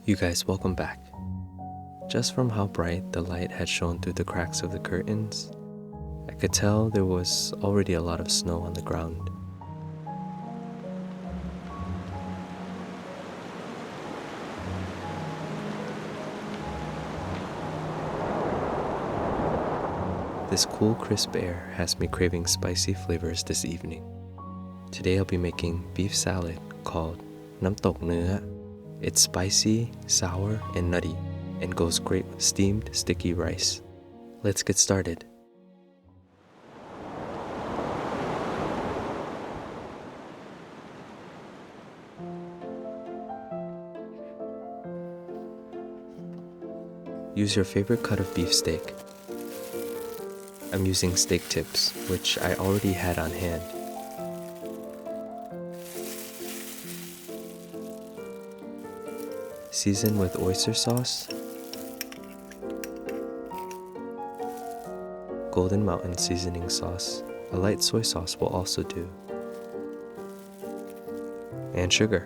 You guys, welcome back. Just from how bright the light had shone through the cracks of the curtains, I could tell there was already a lot of snow on the ground. This cool, crisp air has me craving spicy flavors this evening. Today I'll be making beef salad called น้ำตกเนื้อ. It's spicy, sour, and nutty, and goes great with steamed, sticky rice. Let's get started. Use your favorite cut of beef steak. I'm using steak tips, which I already had on hand. Season with oyster sauce, Golden Mountain seasoning sauce, a light soy sauce will also do, and sugar.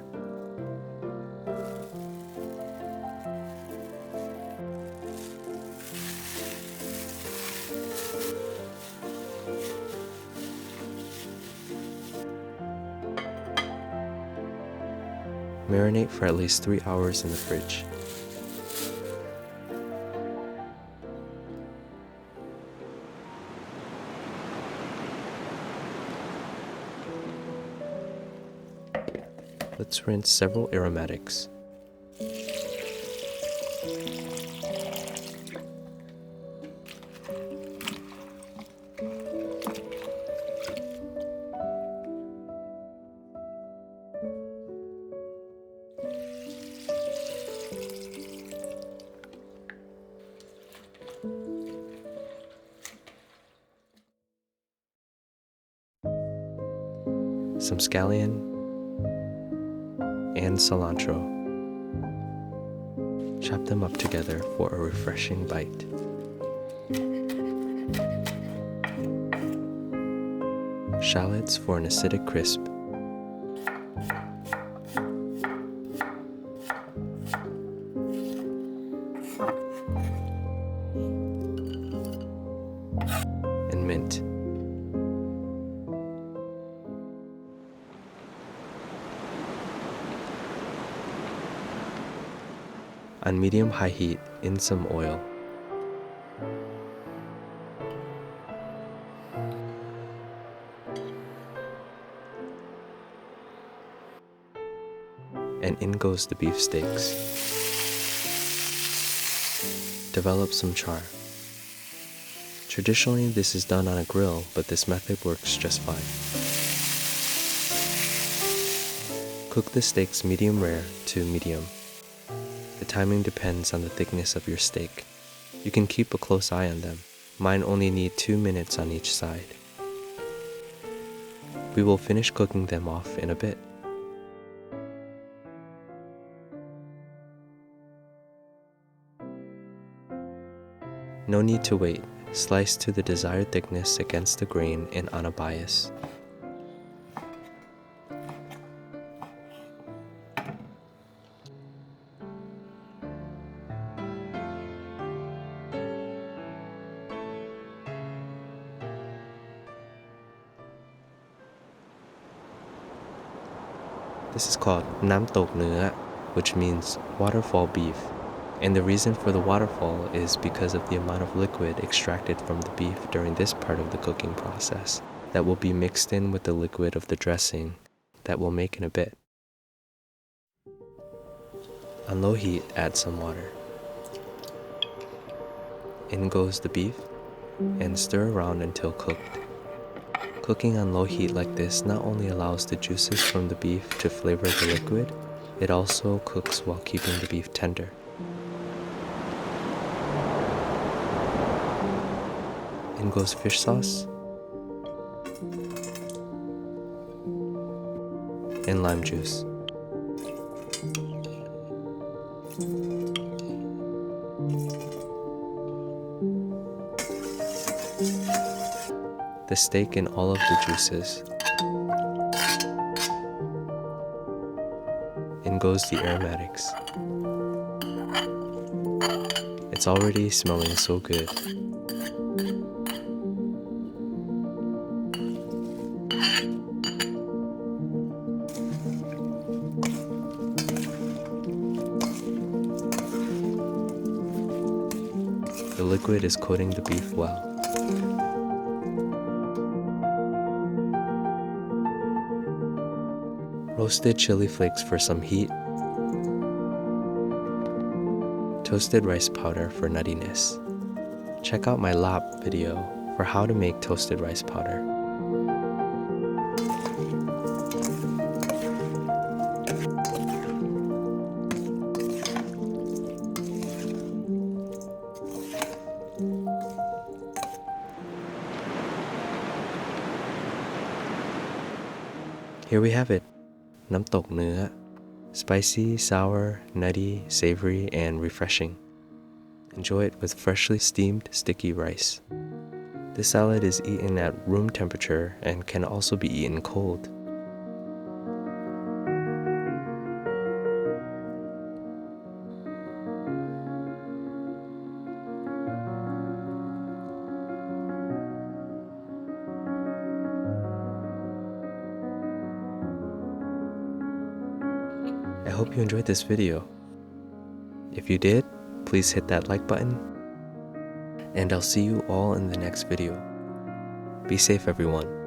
Marinate for at least 3 hours in the fridge. Let's rinse several aromatics. Some scallion and cilantro. Chop them up together for a refreshing bite. Shallots for an acidic crisp. And mint. On medium-high heat, in some oil. And in goes the beef steaks. Develop some char. Traditionally, this is done on a grill, but this method works just fine. Cook the steaks medium rare to medium. The timing depends on the thickness of your steak. You can keep a close eye on them. Mine only need 2 minutes on each side. We will finish cooking them off in a bit. No need to wait. Slice to the desired thickness against the grain and on a bias. This is called น้ำตกเนื้อ, which means waterfall beef. And the reason for the waterfall is because of the amount of liquid extracted from the beef during this part of the cooking process that will be mixed in with the liquid of the dressing that we'll make in a bit. On low heat, add some water. In goes the beef and stir around until cooked. Cooking on low heat like this not only allows the juices from the beef to flavor the liquid, it also cooks while keeping the beef tender. In goes fish sauce and lime juice. The steak and all of the juices. In goes the aromatics. It's already smelling so good. The liquid is coating the beef well. Roasted chili flakes for some heat. Toasted rice powder for nuttiness. Check out my Laab video for how to make toasted rice powder. Here we have it, น้ำตกเนื้อ spicy, sour, nutty, savory, and refreshing. Enjoy it with freshly steamed sticky rice. This salad is eaten at room temperature and can also be eaten cold. I hope you enjoyed this video. If you did, please hit that like button, and I'll see you all in the next video. Be safe, everyone.